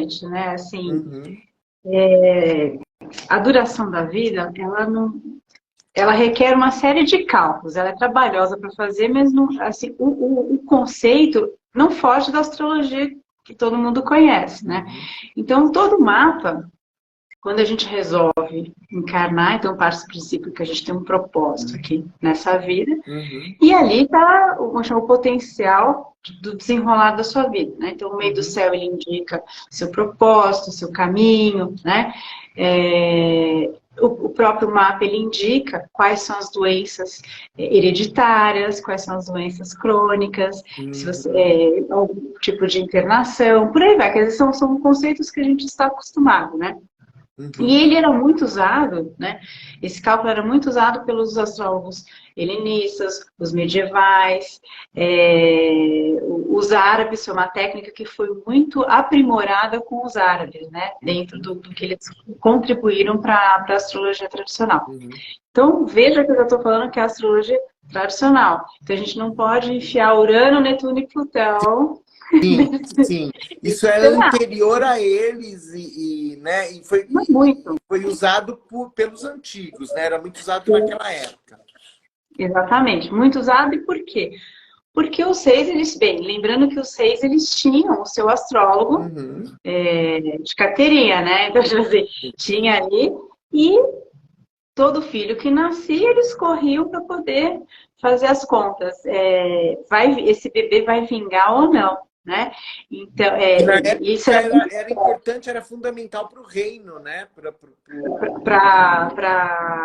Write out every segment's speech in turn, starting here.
interessante, né? Assim, Uhum. a duração da vida, ela não, ela requer uma série de cálculos. Ela é trabalhosa para fazer, mas não, assim, o conceito não foge da astrologia que todo mundo conhece, né? Uhum. Então, todo mapa, quando a gente resolve encarnar, então parte do princípio que a gente tem um propósito aqui nessa vida, Uhum. e ali está o potencial do desenrolar da sua vida, né? Então, o meio do Uhum. céu, ele indica seu propósito, seu caminho, né? O próprio mapa, ele indica quais são as doenças hereditárias, quais são as doenças crônicas, se você, Uhum. algum tipo de internação, por aí vai, quer dizer, são conceitos que a gente está acostumado, né? E Uhum. ele era muito usado, né? Esse cálculo era muito usado pelos astrólogos helenistas, os medievais, os árabes, foi uma técnica que foi muito aprimorada com os árabes, né? Dentro Uhum. do que eles contribuíram para a astrologia tradicional. Uhum. Então, veja que eu já estou falando que é a astrologia tradicional. Então, a gente não pode enfiar Urano, Netuno e Plutão Sim, sim. Isso nesse é cenário. anterior a eles né? Não muito. Foi usado pelos antigos, né? Era muito usado naquela época. Exatamente. Muito usado e por quê? Porque os seis, eles, bem, lembrando que os seis, eles tinham o seu astrólogo Uhum. de carteirinha, né? Então, tipo assim, tinha ali, e todo filho que nascia, eles corriam para poder fazer as contas. Esse bebê vai vingar ou não, né? Então, E na isso época era muito era importante, era fundamental para o reino, né? para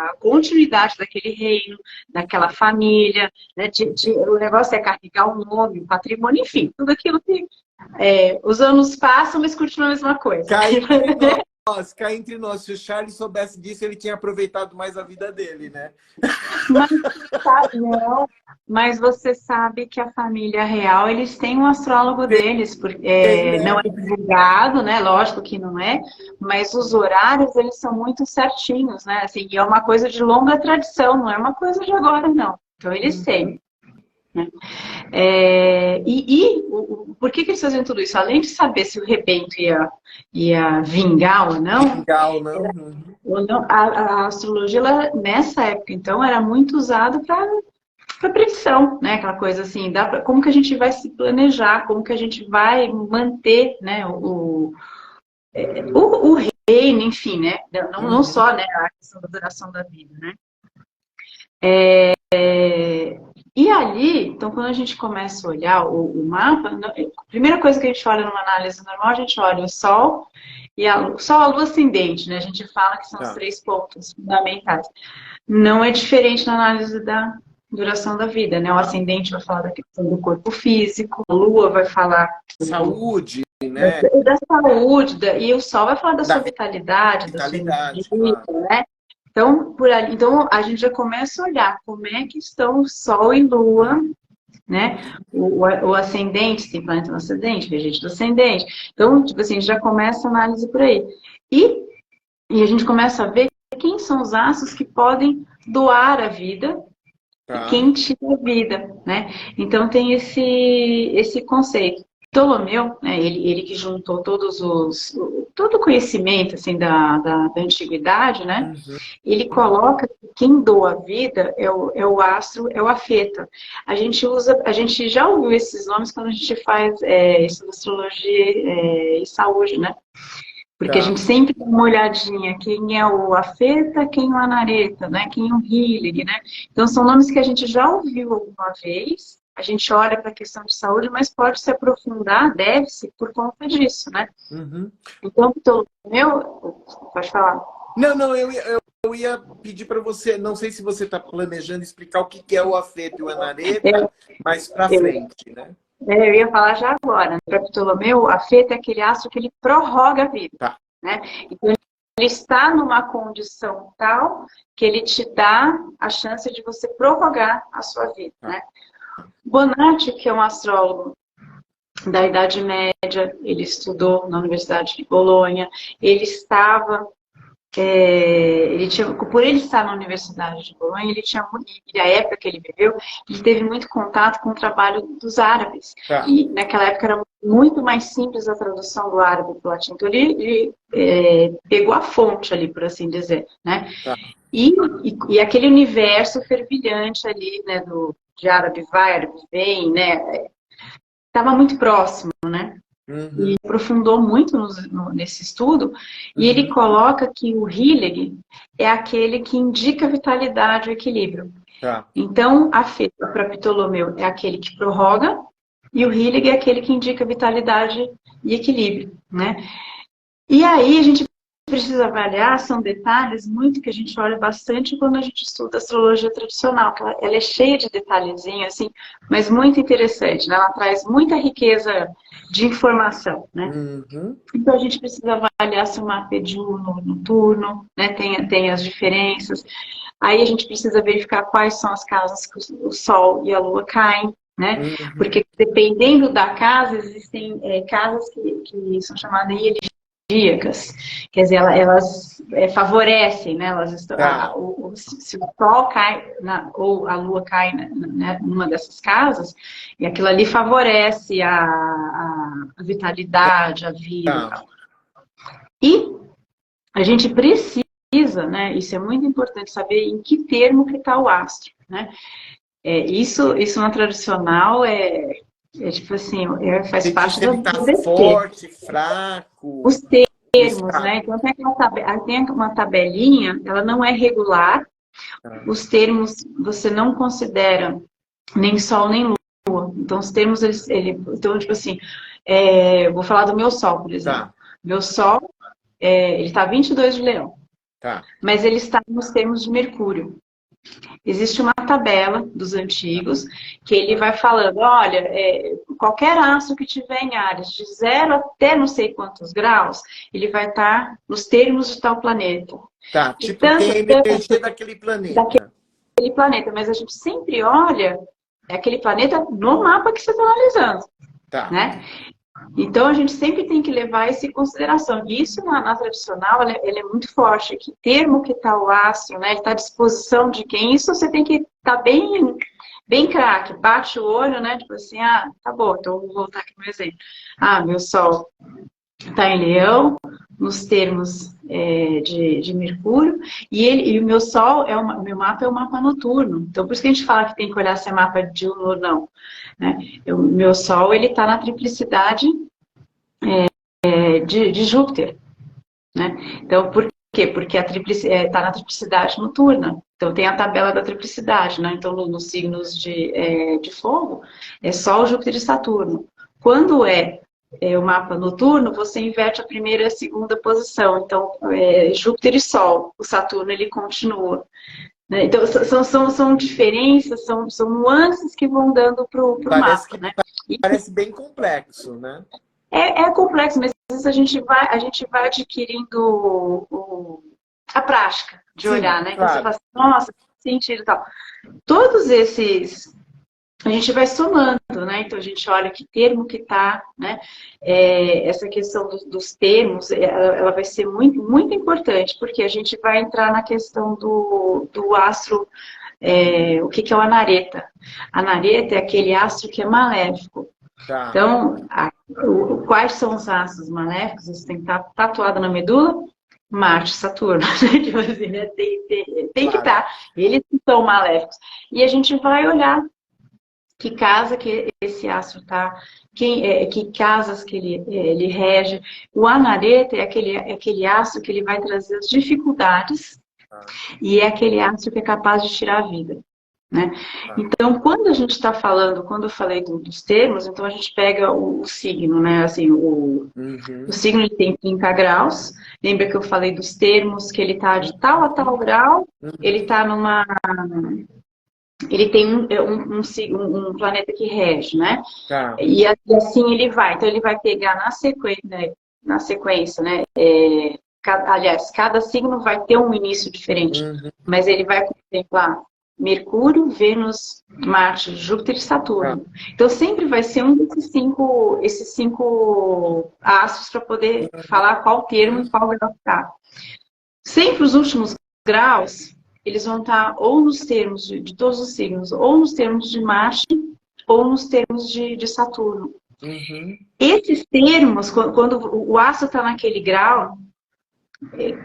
a continuidade daquele reino, daquela família, né? O negócio é carregar o nome, o patrimônio, enfim, tudo aquilo que os anos passam, mas continua a mesma coisa. Cá entre nós, se o Charles soubesse disso, ele tinha aproveitado mais a vida dele, né? Mas, não, mas você sabe que a família real, eles têm um astrólogo deles, Tem, porque não né? é divulgado, né? Lógico que não é, mas os horários, eles são muito certinhos, né? Assim, e é uma coisa de longa tradição, não é uma coisa de agora, não. Então, eles têm. Né? Por que eles faziam tudo isso? Além de saber se o rebento ia vingar ou não, Legal, não? Uhum. a astrologia, ela, nessa época, então, era muito usada para previsão, né? Aquela coisa assim, como que a gente vai se planejar, como que a gente vai manter, né, o reino, enfim, né? Não Uhum. só, né, a questão da duração da vida, né? E ali, então, quando a gente começa a olhar o mapa, a primeira coisa que a gente olha numa análise normal, a gente olha o Sol e o Sol, a Lua ascendente, né? A gente fala que são os Tá. 3 pontos fundamentais. Não é diferente na análise da duração da vida, né? O ascendente vai falar da questão do corpo físico, a Lua vai falar Saúde, né? da saúde, e o Sol vai falar da Da sua vitalidade, da sua vitalidade, energia, claro. né? Então, por ali, então, a gente já começa a olhar como é que estão Sol e Lua, né? O ascendente, se tem planeta no ascendente, regente do ascendente. Então, tipo assim, a gente já começa a análise por aí. E a gente começa a ver quem são os astros que podem doar a vida e Tá. quem tira a vida, né? Então tem esse conceito. Ptolomeu, né, ele que juntou todo o conhecimento assim, da antiguidade, né? Uhum. Ele coloca que quem doa a vida é o astro, é o afeta. A gente já ouviu esses nomes quando a gente faz estudo de astrologia e saúde, né? Porque a Tá. gente sempre dá uma olhadinha quem é o afeta, quem é o anareta, né? Quem é o healing, né? Então são nomes que a gente já ouviu alguma vez. A gente olha para a questão de saúde, mas pode se aprofundar, deve-se, por conta disso, né? Uhum. Então, Ptolomeu, pode falar. Não, eu ia pedir para você, não sei se você está planejando explicar o que é o afeto e o anareta mais para Eu, frente, né? eu ia falar já agora. Né? Para Ptolomeu, afeta é aquele astro que ele prorroga a vida, Tá. né? Então, ele está numa condição tal que ele te dá a chance de você prorrogar a sua vida, Tá. né? Bonatti, que é um astrólogo da Idade Média, ele estudou na Universidade de Bolonha, ele estava ele tinha, por ele estar na Universidade de Bolonha, ele tinha, e a época que ele viveu, ele teve muito contato com o trabalho dos árabes. Tá. E naquela época era muito mais simples a tradução do árabe para o latim. Então ele pegou a fonte ali, por assim dizer, né? Tá. E aquele universo fervilhante ali, né, de árabe vai, árabe vem, né? Estava muito próximo, né? Uhum. E aprofundou muito nesse estudo, e ele coloca que o Hillig é aquele que indica vitalidade e equilíbrio. Tá. Então, a Fê para Ptolomeu é aquele que prorroga, e o Hillig é aquele que indica vitalidade e equilíbrio, né? E aí a gente precisa avaliar, são detalhes muito que a gente olha bastante quando a gente estuda astrologia tradicional, que ela é cheia de detalhezinhos, assim, mas muito interessante, né? Ela traz muita riqueza de informação, né? Uhum. Então a gente precisa avaliar se o mapa é diurno, noturno, né? Tem as diferenças. Aí a gente precisa verificar quais são as casas que o Sol e a Lua caem, né? Uhum. Porque dependendo da casa, existem casas que são chamadas ilíacas, quer dizer, elas favorecem, né? Elas estão, Tá. se o Sol cai ou a Lua cai numa dessas casas, e aquilo ali favorece a vitalidade, a vida e Tá. tal. E a gente precisa, né? Isso é muito importante saber em que termo que está o astro, né? Isso na tradicional tipo assim, faz Tem que parte se ele tá do DT. forte, fraco. Os termos, Estado. né? Então tem uma tabelinha, ela não é regular. Os termos você não considera nem Sol nem Lua. Então os termos, então tipo assim, vou falar do meu Sol, por exemplo. Tá. Meu Sol, ele está 22 de Leão, Tá. mas ele está nos termos de Mercúrio. Existe uma tabela dos antigos que ele vai falando, olha, qualquer astro que tiver em áreas de 0 até não sei quantos graus, ele vai estar nos termos de tal planeta. Tá. De Tipo, tanto, tem a energia daquele planeta. daquele planeta, mas a gente sempre olha aquele planeta no mapa que você está analisando, Tá. né? Então, a gente sempre tem que levar isso em consideração. E isso, na tradicional, ele é muito forte. Que termo que está o astro, né? Ele está à disposição de quem? Isso você tem que estar bem craque. Bate o olho, né? Tipo assim, tá bom, então vou voltar aqui no meu exemplo. Meu Sol está em Leão, nos termos de Mercúrio, e o meu Sol, meu mapa é o mapa noturno. Então, por isso que a gente fala que tem que olhar se é mapa diurno ou não. Né? O meu Sol, ele está na triplicidade de Júpiter. Né? Então, por quê? Porque está na triplicidade noturna. Então, tem a tabela da triplicidade. Né? Então, nos signos de fogo, é Sol, Júpiter e Saturno. Quando o mapa noturno, você inverte a primeira e a segunda posição. Então, Júpiter e Sol. O Saturno, ele continua. Né? Então, são diferenças, são nuances que vão dando para o mapa. Né? Parece bem complexo, né? É complexo, mas às vezes a gente vai adquirindo a prática de olhar, né? Então Claro. você fala assim, nossa, que sentido e tal. Todos esses, a gente vai somando, né? Então a gente olha que termo que tá, né? Essa questão dos termos, ela vai ser muito, muito importante, porque a gente vai entrar na questão do astro, o que é o anareta. Anareta é aquele astro que é maléfico. Tá. Então, quais são os astros maléficos? Isso tem que estar tatuado na medula? Marte, Saturno. Tipo assim, né? Tem que estar. Eles são maléficos. E a gente vai olhar que casa que esse astro está, que casas que ele rege. O anareta é aquele astro que ele vai trazer as dificuldades e é aquele astro que é capaz de tirar a vida. Né? Então, quando a gente está falando, quando eu falei dos termos, então a gente pega o signo, né? Assim, o signo ele tem 30 graus. Lembra que eu falei dos termos, que ele está de tal a tal grau, ele está numa. Ele tem um planeta que rege, né? Tá. E assim ele vai. Então, ele vai pegar na sequência, né? Aliás, cada signo vai ter um início diferente, mas ele vai contemplar Mercúrio, Vênus, Marte, Júpiter e Saturno. Então sempre vai ser um esses cinco astros para poder falar qual termo e qual grau está. Sempre os últimos graus, eles vão estar ou nos termos de todos os signos, ou nos termos de Marte, ou nos termos de Saturno. Uhum. Esses termos, quando o astro está naquele grau,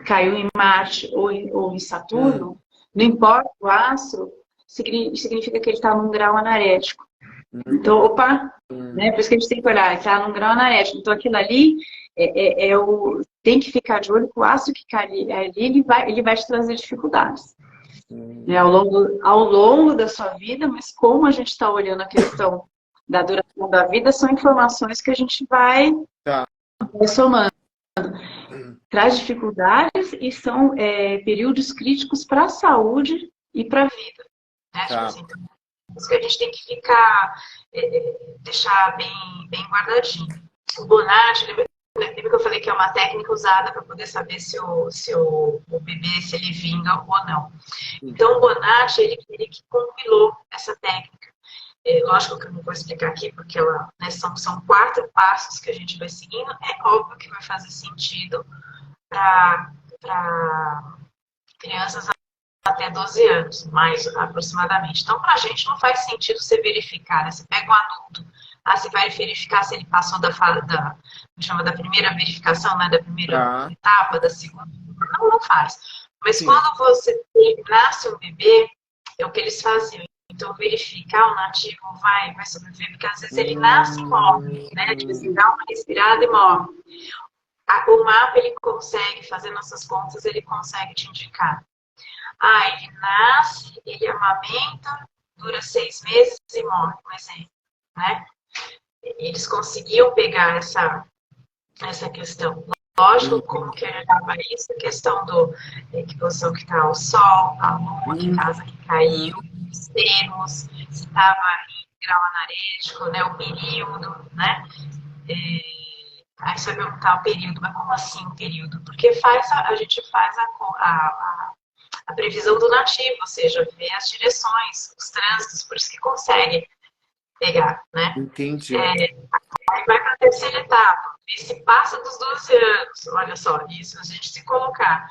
caiu em Marte ou em Saturno, não importa o astro, significa que ele está num grau anarético. Então, opa, né? Por isso que a gente tem que olhar, está num grau anarético. Então, aquilo ali tem que ficar de olho que o astro que cai ali, ele vai te trazer dificuldades. Né? Ao longo da sua vida, mas como a gente está olhando a questão da duração da vida, são informações que a gente vai somando. Traz dificuldades e são períodos críticos para a saúde e para a vida. Né? Tipo assim, então, isso que a gente tem que ficar, deixar bem guardadinho. O Bonatti, lembra que eu falei que é uma técnica usada para poder saber se o bebê, se ele vinga ou não. Então, o Bonatti, ele que compilou essa técnica. Lógico que eu não vou explicar aqui, porque são 4 passos que a gente vai seguindo. É óbvio que vai fazer sentido para crianças até 12 anos, mais aproximadamente. Então, para a gente não faz sentido você verificar, né? Você pega um adulto, você vai verificar se ele passou da primeira verificação, né? Da primeira etapa, da segunda. Não faz. Mas quando nasce um bebê, é o que eles faziam. Então, verificar o nativo vai sobreviver, porque às vezes ele nasce e morre, né? Tipo assim, dá uma respirada e morre. O mapa, ele consegue, fazendo essas contas, ele consegue te indicar. Ele nasce, ele amamenta, dura 6 meses e morre, por exemplo, né? Eles conseguiam pegar essa questão. Lógico, como que olhava isso, a questão que posição que está o Sol, a Lua, que casa que caiu, os termos, se estava em grau anarético, né, o período, né? Aí você vai perguntar o período, mas como assim o período? Porque a gente faz a previsão do nativo, ou seja, vê as direções, os trânsitos, por isso que consegue pegar, né? Entendi. Aí vai para a terceira etapa, e se passa dos 12 anos, olha só, isso, a gente se colocar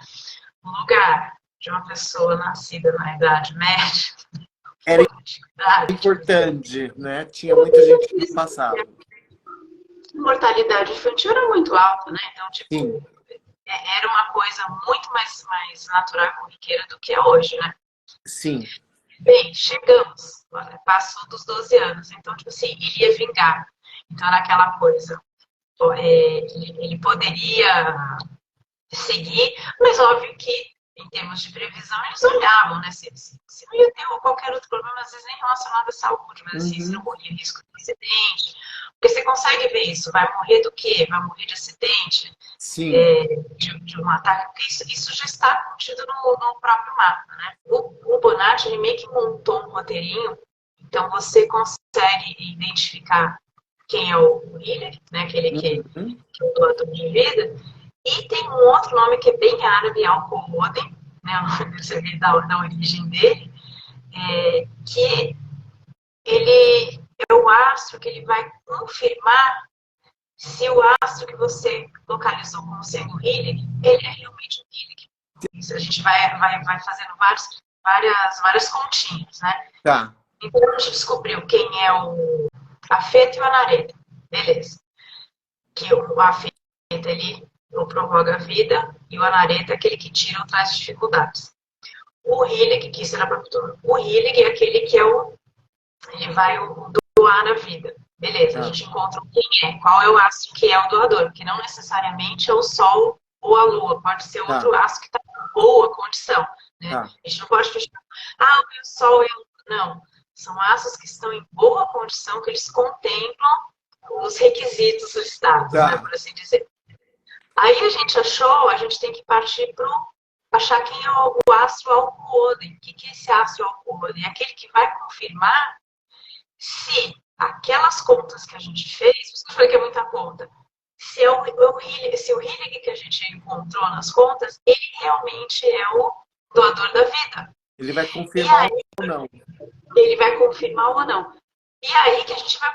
no lugar de uma pessoa nascida na Idade Média, era importante, né? Tinha muita gente que passava. A mortalidade infantil era muito alta, né? Então, tipo, era uma coisa muito mais natural e corriqueira do que é hoje, né? Sim. Bem, chegamos, passou dos 12 anos, então, tipo assim, ele ia vingar. Então, era aquela coisa, ele poderia seguir, mas óbvio que, em termos de previsão, eles olhavam, né? Se não ia ter qualquer outro problema, às vezes nem relacionado à saúde, mas assim, se não corria risco de acidente. Porque você consegue ver isso, vai morrer do quê? Vai morrer de acidente? Sim. De um ataque, porque isso já está contido no próprio mapa, né? O Bonatti, ele meio que montou um roteirinho, então você consegue identificar quem é o Hillary, né? Aquele que é o doador de vida, e tem um outro nome que é bem árabe, Al-Qur'an, né? Você vê da origem dele, que ele é o astro que ele vai confirmar se o astro que você localizou como sendo o Hillary, ele é realmente o Hillary. Isso a gente vai fazendo várias continhas, né? Tá. Então a gente descobriu quem é o Afeta e o Anareta. Beleza. Que o Afeta, ele prorroga a vida, e o Anareta é aquele que tira ou traz dificuldades. O Hillary, que será para o futuro. O Hillary é aquele que ele vai doar a vida. Beleza, a gente encontra quem é, qual é o astro que é o doador, porque não necessariamente é o Sol ou a Lua, pode ser outro astro que está em boa condição. Né? A gente não pode fechar, o meu Sol é o Lua. Não, são astros que estão em boa condição, que eles contemplam os requisitos listados, né, por assim dizer. Aí a gente tem que partir para achar quem é o astro Al-Qur'an. O que é esse astro Al-Qur'an? É aquele que vai confirmar se aquelas contas que a gente fez, por isso que eu falei que é muita conta, se o Hillary que a gente encontrou nas contas, ele realmente é o doador da vida. Ele vai confirmar ou não. Ele vai confirmar ou não. E aí que a gente vai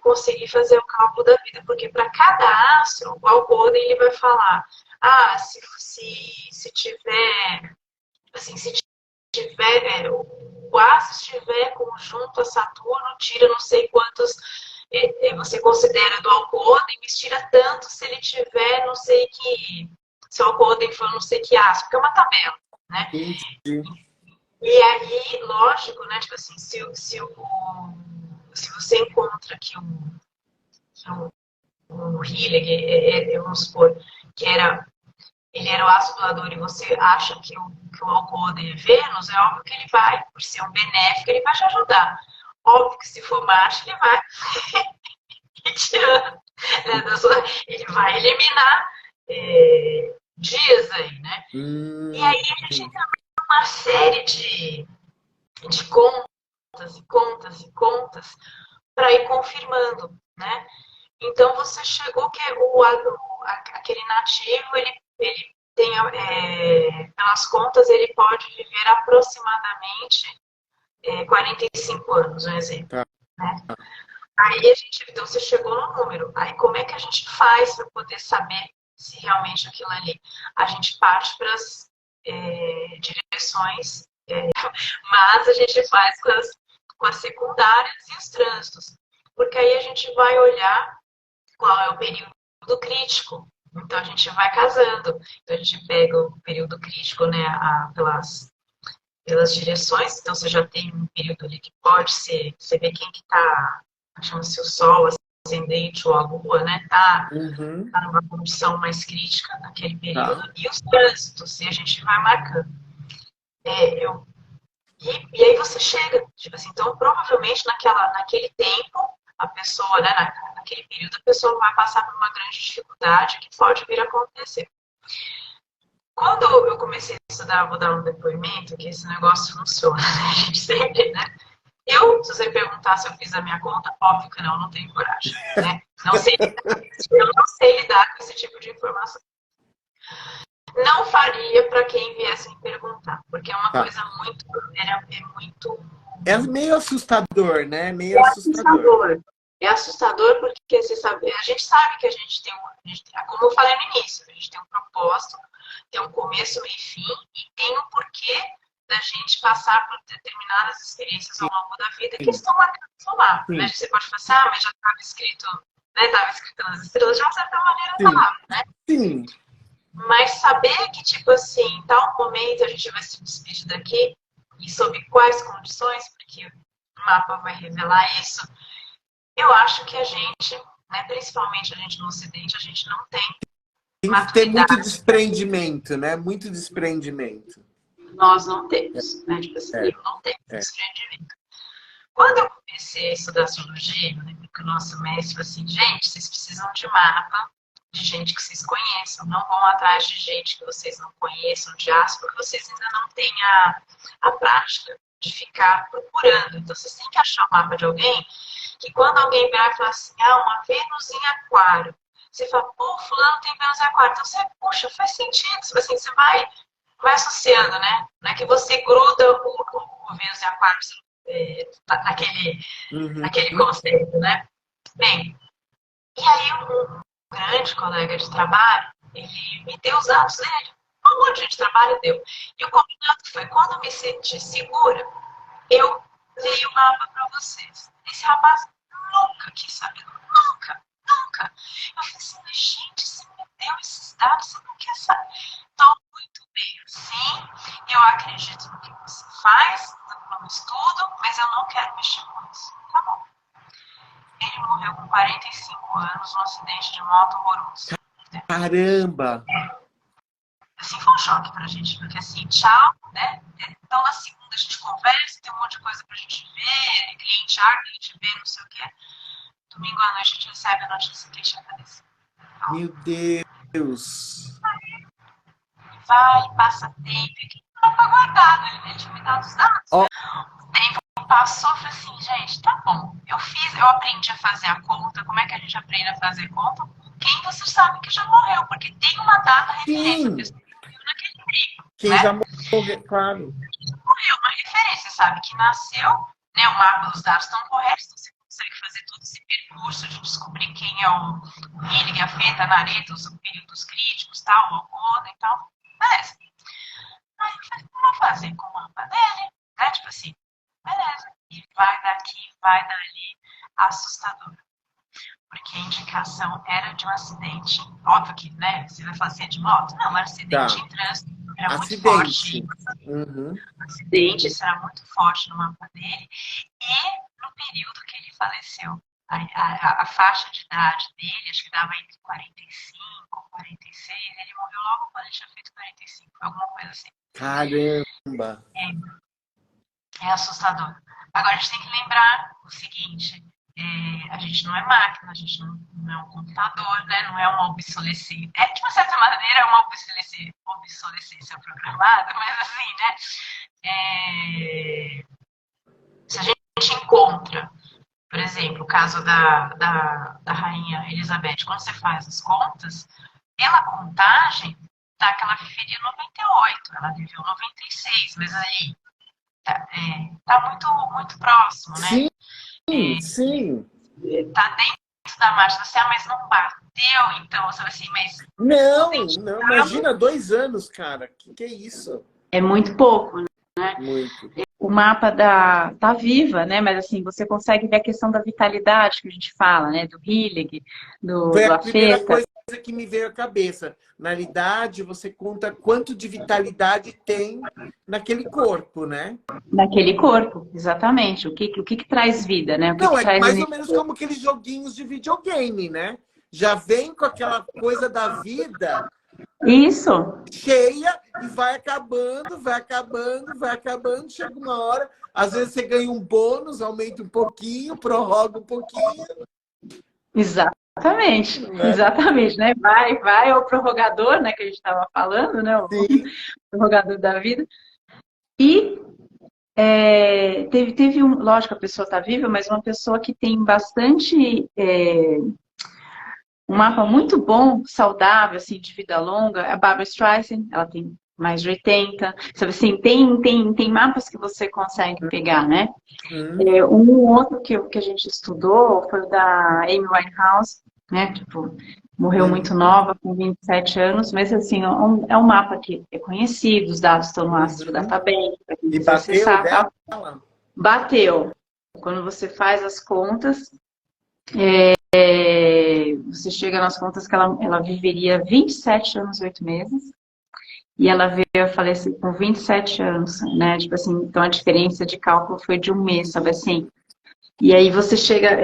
conseguir fazer o cálculo da vida, porque para cada astro, o Al-Qur'an ele vai falar, Se tiver, assim, se tiver, o Aço estiver conjunto a Saturno, tira não sei quantos, você considera do Alcoodem, mas tira tanto se ele tiver, não sei que, se o Alcoodem for não sei que Aço, porque é uma tabela, né? Entendi. E aí, lógico, né? Tipo assim, se você encontra que o Hillig, vamos supor, ele era o aço doador e você acha que o Alcoodem é Vênus, é óbvio que ele vai, por ser um benéfico, ele vai te ajudar. Óbvio que se for Marte, ele vai retirando, né, ele vai eliminar dias aí, né? E aí a gente entra numa série de contas e contas e contas para ir confirmando, né? Então você chegou que aquele nativo, ele tem, pelas contas, ele pode viver aproximadamente 45 anos, um exemplo. Tá. Né? Aí então você chegou no número. Aí como é que a gente faz para poder saber se realmente aquilo ali? A gente parte para as direções, mas a gente faz com as secundárias e os trânsitos. Porque aí a gente vai olhar qual é o período crítico. Então a gente vai casando. Então a gente pega o período crítico, né, pelas direções. Então você já tem um período ali que pode ser, você vê quem que está, chama-se o Sol, ascendente ou a Lua, né, tá numa condição mais crítica naquele período. Tá. E os trânsitos, e a gente vai marcando. E aí você chega, tipo assim, então provavelmente naquele tempo, a pessoa, né, naquele período, a pessoa vai passar por uma grande dificuldade que pode vir a acontecer. Quando eu comecei a estudar, vou dar um depoimento, que esse negócio funciona, né? A gente sempre, né? Se você perguntar se eu fiz a minha conta, óbvio que não tenho coragem, né? Eu não sei lidar com esse tipo de informação. Não faria para quem viesse me perguntar, porque é uma coisa muito, É meio assustador, né? Meio assustador. É assustador porque a gente sabe que a gente tem como eu falei no início, a gente tem um propósito, tem um começo, meio e fim, e tem um porquê da gente passar por determinadas experiências ao longo da vida que estão marcadas no mapa, né? Você pode falar assim, mas já estava escrito, né? Estava escrito nas estrelas, de uma certa maneira estava, né? Sim. Mas saber que, tipo assim, em tal momento a gente vai se despedir daqui e sob quais condições, porque o mapa vai revelar isso, eu acho que a gente, né, principalmente a gente no Ocidente, a gente não tem que ter muito desprendimento, né? Muito desprendimento. Nós não temos, né? Tipo assim, eu não tenho desprendimento. Quando eu comecei a estudar astrologia, eu lembro que o nosso mestre falou assim, gente, vocês precisam de mapa de gente que vocês conheçam, não vão atrás de gente que vocês não conheçam, de astro, porque vocês ainda não têm a prática de ficar procurando. Então, vocês têm que achar o mapa de alguém que quando alguém virar e falar assim, uma Vênus em Aquário, você fala, pô, fulano tem Vênus em Aquário. Então, você, puxa, faz sentido. Assim, você vai associando, né? Não é que você gruda o Vênus em Aquário naquele conceito, né? Bem, e aí um grande colega de trabalho, ele me deu os dados dele. Um monte de trabalho deu. E o combinado foi, quando eu me senti segura, eu dei o mapa para vocês. Esse rapaz nunca quis saber. Nunca. Eu falei assim, mas gente, você me deu esses dados, você não quer saber. Estou muito bem. Sim, eu acredito no que você faz, no estudo, mas eu não quero mexer com isso. Tá bom. Ele morreu com 45 anos num acidente de moto horroroso. Caramba! Assim, foi um choque pra gente, porque assim, tchau, né? Então na segunda a gente conversa, tem um monte de coisa pra gente ver, cliente A, cliente B, não sei o quê. Domingo à noite a gente recebe a notícia que ele tinha falecido. Então, meu Deus! Vai, passa tempo, que não tá guardado, ele tinha me dado os dados. O tempo passou, eu falei assim, gente, tá bom. Eu aprendi a fazer a conta. Como é que a gente aprende a fazer conta? Quem você sabe que já morreu, porque tem uma data referência. Naquele tempo. Quem né? já morreu, claro. Morreu, uma referência, sabe? Que nasceu, né? O mapa, os dados estão corretos, então você consegue fazer todo esse percurso de descobrir quem é o Hillig, a Feta, a Nareta, os períodos críticos, tal, o algodo e tal. Beleza. Aí eu falei, vamos fazer com o mapa dele, né? Tipo assim, beleza. E vai daqui, vai dali, assustador. Porque a indicação era de um acidente. Óbvio que, né? Você vai fazer de moto? Não, era acidente Tá. em trânsito. Era muito Acidente. forte. Uhum. Acidente, isso era muito forte no mapa dele. E no período que ele faleceu. A faixa de idade dele, acho que dava entre 45 e 46. Ele morreu logo quando ele tinha feito 45, alguma coisa assim. Caramba. É assustador. Agora, a gente tem que lembrar o seguinte, a gente não é máquina, a gente não é um computador, né? Não é uma obsolescência. De uma certa maneira, é uma obsolescência programada, mas assim, né? Se a gente encontra, por exemplo, o caso da rainha Elizabeth, quando você faz as contas, pela contagem, tá que ela viveria 98, ela viveu 96, mas aí tá muito próximo, né? Sim, sim. Tá dentro da margem do céu, mas não bateu, então você vai assim, mas Não, tudo não, indicava. imagina 2 anos, cara. Que é isso? É muito pouco, né? Muito. O mapa tá viva, né? Mas assim, você consegue ver a questão da vitalidade que a gente fala, né? Do Hillig, Foi do a primeira Afeta. coisa que me veio à cabeça. Na realidade, você conta quanto de vitalidade tem naquele corpo, né? Naquele corpo, exatamente. O que traz vida, né? O que Não, é traz mais ou energia. menos como aqueles joguinhos de videogame, né? Já vem com aquela coisa da vida Isso, cheia e vai acabando, vai acabando, vai acabando. Chega uma hora, às vezes você ganha um bônus, aumenta um pouquinho, prorroga um pouquinho, exatamente, não é? exatamente, né? Vai ao prorrogador, né? Que a gente estava falando, né? O Sim. prorrogador da vida. E teve lógico, a pessoa está viva, mas uma pessoa que tem bastante, um mapa muito bom, saudável, assim, de vida longa, é a Barbra Streisand, ela tem mais de 80, sabe assim, tem mapas que você consegue pegar, né? Hum, Um outro que a gente estudou foi o da Amy Winehouse, né? Tipo, morreu muito uhum, nova, com 27 anos, mas assim, é um mapa que é conhecido, os dados estão no Astro uhum. Database, para quem E quiser bateu acessar, dela? tal. Bateu. Quando você faz as contas, você chega nas contas que ela viveria 27 anos, 8 meses, e ela veio a falecer com 27 anos, né? Tipo assim, então a diferença de cálculo foi de um mês, sabe assim? E aí você chega,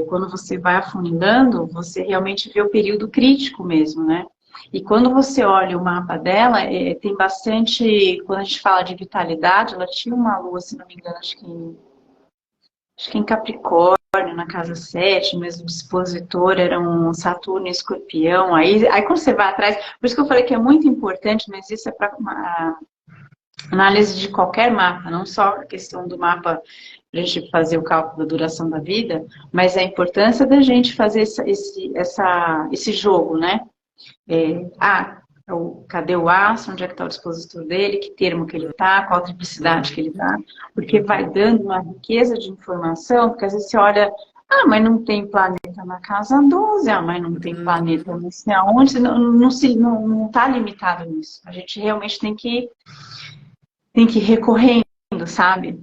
quando você vai afunilando, você realmente vê o período crítico mesmo, né? E quando você olha o mapa dela, tem bastante, quando a gente fala de vitalidade, ela tinha uma lua, se não me engano, acho que em Capricórnio, na casa 7, mas o dispositor era um Saturno e Escorpião. Aí quando você vai atrás, por isso que eu falei que é muito importante, mas isso é para análise de qualquer mapa, não só a questão do mapa para a gente fazer o cálculo da duração da vida, mas a importância da gente fazer esse jogo, né? Cadê o astro, onde é que está o dispositor dele, que termo que ele está, qual a triplicidade que ele Uhum, está, porque vai uhum, dando uma riqueza de informação, porque às vezes você olha, mas não tem planeta na casa 12, mas não tem planeta uhum. não sei aonde, não está limitado nisso. A gente realmente tem que ir recorrendo, sabe?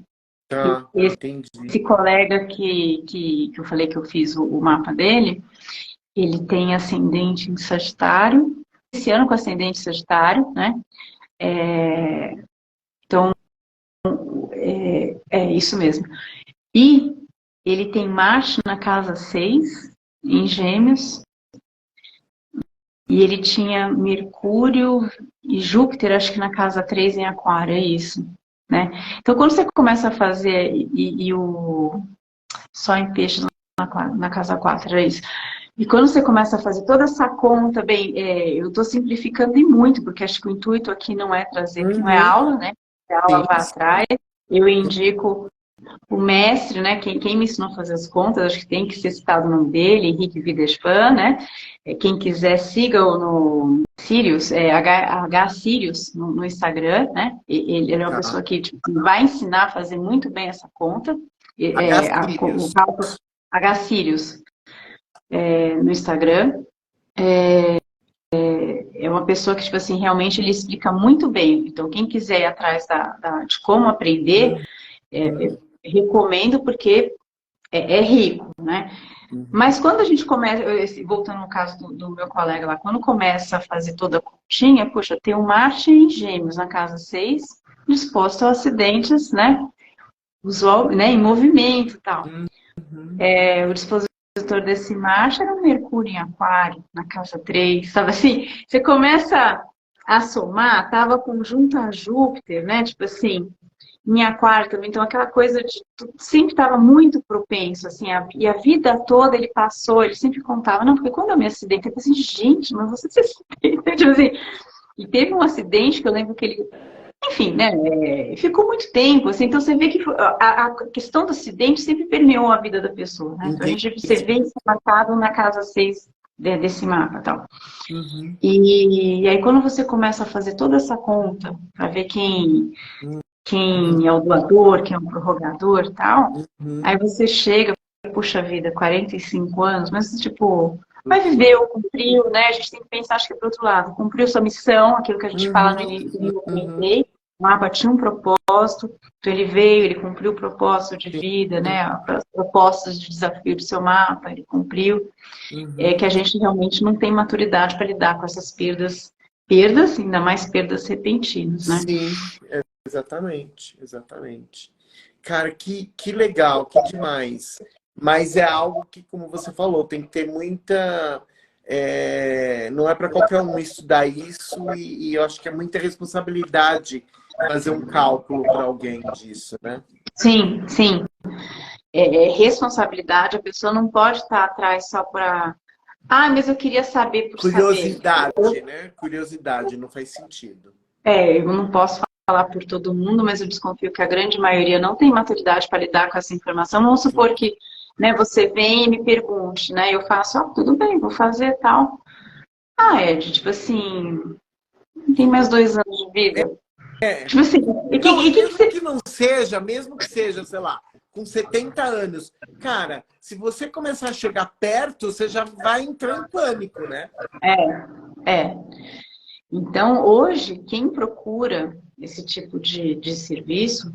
Tá, Esse entendi. colega que eu falei que eu fiz o mapa dele, ele tem ascendente em Sagitário, esse ano com ascendente em Sagitário, né? Então, é isso mesmo. E ele tem Marte na casa 6 em Gêmeos, e ele tinha Mercúrio e Júpiter, acho que na casa 3 em Aquário, é isso. Né? Então, quando você começa a fazer, e o Sol em Peixes na casa 4 é isso. E quando você começa a fazer toda essa conta, bem, eu estou simplificando e muito, porque acho que o intuito aqui não é trazer, que não é Uhum. aula, né? A aula Sim, vai sim. atrás. Eu indico o mestre, né? Quem me ensinou a fazer as contas, acho que tem que ser citado o nome dele, Henrique Videspan, né? Quem quiser, siga-o no Sirius, H Sirius no Instagram, né? Ele é uma Tá. pessoa que tipo, vai ensinar a fazer muito bem essa conta. O H-Sirius. cálculo H Sirius no Instagram. é uma pessoa que, tipo assim, realmente ele explica muito bem. Então, quem quiser ir atrás de como aprender, recomendo porque é rico, né? Mas quando a gente começa, voltando no caso do meu colega lá, quando começa a fazer toda a continha, poxa, tem um Marte em Gêmeos na casa 6, disposto a acidentes, né? Usual, né? Em movimento e tal. O dispositor desse Marte era o Mercúrio em Aquário, na casa 3, sabe assim? Você começa a somar, tava conjunto a Júpiter, né? Tipo assim, em Aquário também, então aquela coisa de sempre estava muito propenso, assim, e a vida toda ele passou, ele sempre contava, não, porque quando eu me acidentei, eu falei assim, gente, mas você se acidentou, tipo assim, e teve um acidente que eu lembro que ele, enfim, né, ficou muito tempo, assim, então você vê que a questão do acidente sempre permeou a vida da pessoa, né, então você vê isso marcado na casa 6 desse mapa e tal. E aí quando você começa a fazer toda essa conta, para ver quem é o doador, quem é o prorrogador e tal, aí você chega, puxa vida, 45 anos, mas tipo, vai viver ou cumpriu, né? A gente tem que pensar, acho que é pro outro lado, cumpriu sua missão, aquilo que a gente fala no início, eu comentei, o mapa tinha um propósito, então ele veio, ele cumpriu o propósito de vida, né? Os propósitos de desafio do seu mapa, ele cumpriu, é que a gente realmente não tem maturidade para lidar com essas perdas, ainda mais perdas repentinas, né? Sim, exatamente, exatamente. Cara, que legal, que demais. Mas é algo que, como você falou, tem que ter muita... não é para qualquer um estudar isso e eu acho que é muita responsabilidade fazer um cálculo para alguém disso, né? Sim, sim. É responsabilidade, a pessoa não pode estar atrás só para... Ah, mas eu queria saber por saber. Curiosidade, né? Curiosidade, não faz sentido. Eu não posso falar por todo mundo, mas eu desconfio que a grande maioria não tem maturidade para lidar com essa informação. Vamos supor que, né, você vem e me pergunte, né? Eu faço, tudo bem, vou fazer tal. Ed, tipo assim, tem mais 2 anos de vida. Tipo assim, Não, e mesmo que seja, sei lá, com 70 anos, cara, se você começar a chegar perto, você já vai entrar em pânico, né? É. Então, hoje, quem procura esse tipo de serviço,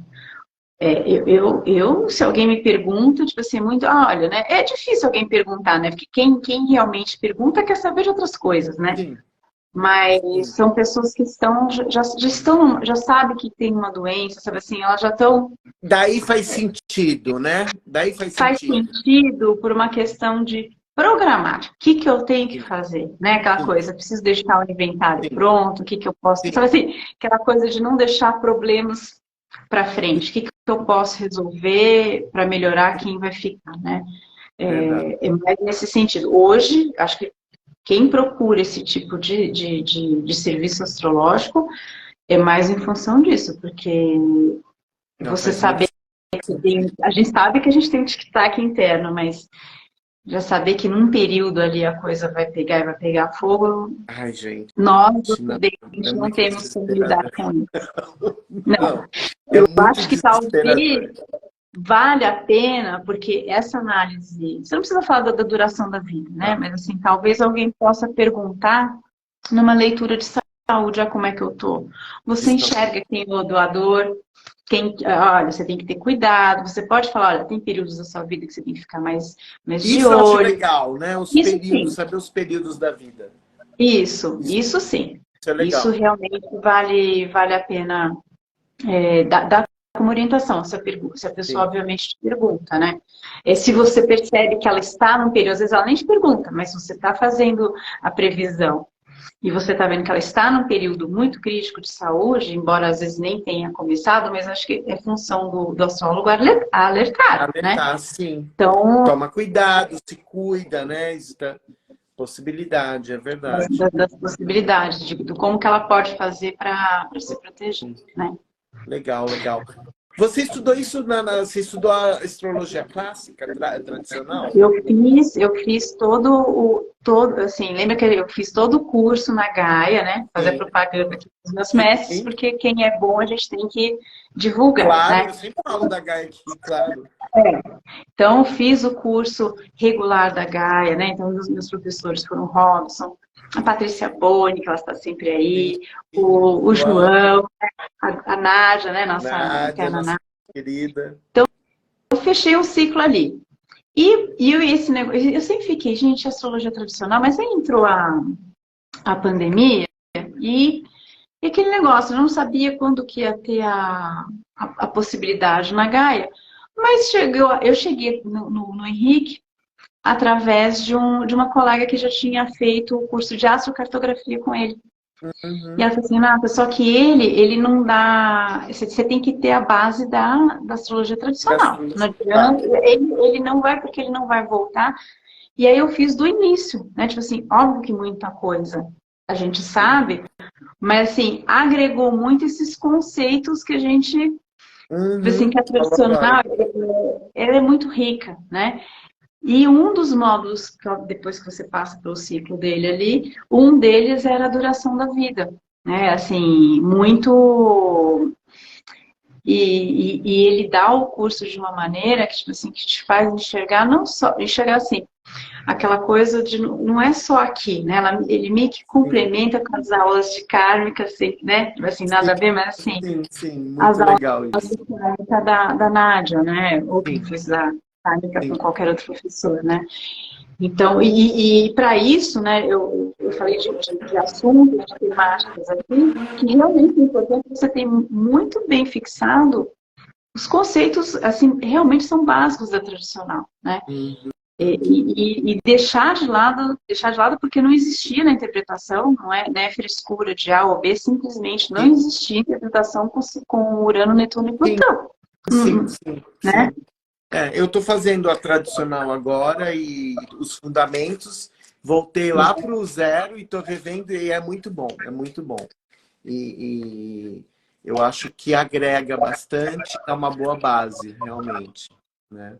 se alguém me pergunta, tipo assim, muito, olha, né? É difícil alguém perguntar, né? Porque quem realmente pergunta quer saber de outras coisas, né? Sim. Mas são pessoas que já sabem que tem uma doença, sabe assim, elas já estão... Daí faz sentido, né? Daí faz sentido por uma questão de programar. O que eu tenho que fazer? Né? Aquela coisa, preciso deixar o inventário pronto, o que eu posso... Sabe assim, aquela coisa de não deixar problemas para frente. O que eu posso resolver para melhorar quem vai ficar, né? É mais nesse sentido. Hoje, acho que quem procura esse tipo de serviço astrológico é mais em função disso, porque você saber que a gente sabe que a gente tem um tic-tac interno, mas já saber que num período ali a coisa vai pegar e vai pegar fogo, Ai, gente, nós não muito temos como lidar com isso. Não, é eu muito acho que talvez vale a pena, porque essa análise, você não precisa falar da duração da vida, né? Mas assim, talvez alguém possa perguntar numa leitura de saúde, como é que eu tô? Você enxerga quem é o doador? Olha, você tem que ter cuidado. Você pode falar, olha, tem períodos da sua vida que você tem que ficar mais de olho. Isso eu acho legal, né? Os períodos, sim. saber os períodos da vida. Isso sim. Isso é legal. Isso realmente vale a pena dar como orientação, se a pessoa obviamente te pergunta, né? Se você percebe que ela está num período, às vezes ela nem te pergunta, mas se você está fazendo a previsão e você está vendo que ela está num período muito crítico de saúde, embora às vezes nem tenha começado, mas acho que é função do astrólogo alertar, né? Sim. Então, toma cuidado, se cuida, né? Existe possibilidade, é verdade. Das possibilidades, de como que ela pode fazer para se proteger, né? Legal. Você estudou isso você estudou a astrologia clássica, tradicional? Eu fiz todo, assim, lembra que eu fiz todo o curso na Gaia, né? Fazer propaganda aqui dos meus mestres, porque quem é bom a gente tem que divulgar, claro, né? Eu sempre falo da Gaia aqui, claro. Então, fiz o curso regular da Gaia, né? Então, os meus professores foram Robson, a Patrícia Boni, que ela está sempre aí, o João, a Nádia, né? Nossa Nádia, eterna nossa Nádia. querida. Eu fechei um ciclo ali. E esse negócio, eu sempre fiquei, gente, astrologia tradicional, mas aí entrou a pandemia e aquele negócio, eu não sabia quando que ia ter a possibilidade na Gaia, mas eu cheguei no Henrique através de uma colega que já tinha feito o curso de astrocartografia com ele. E ela falou assim, Nata, só que ele não dá. Você tem que ter a base da astrologia tradicional. Não adianta, ele não vai, porque ele não vai voltar. E aí eu fiz do início, né? Tipo assim, óbvio que muita coisa a gente sabe, mas assim, agregou muito esses conceitos que a gente, assim, que a tradicional, ela é muito rica, né? E um dos módulos, depois que você passa pelo ciclo dele ali, um deles era a duração da vida, né? Assim, muito. E ele dá o curso de uma maneira que, tipo assim, que te faz enxergar, não só, enxergar assim, aquela coisa de não é só aqui, né? Ele meio que complementa com as aulas de kármica, assim, né? Assim, nada a ver, mas assim, Sim, as muito aulas legal isso. de kármica da Nádia, né? Ou quem Sim, fez a kármica sim, com qualquer outro professor, né? Então, e para isso, né, eu falei de assuntos, de temáticas aqui, que realmente é importante você ter muito bem fixado os conceitos, assim, realmente são básicos da tradicional, né? uhum, E deixar de lado porque não existia na interpretação, não é, né, frescura de A ou B, simplesmente não sim, existia interpretação com Urano, Netuno e sim, Plutão, sim, sim, né? sim. Eu estou fazendo a tradicional agora e os fundamentos. Voltei lá para o zero e estou revendo e é muito bom, é muito bom. E eu acho que agrega bastante, dá uma boa base, realmente, né?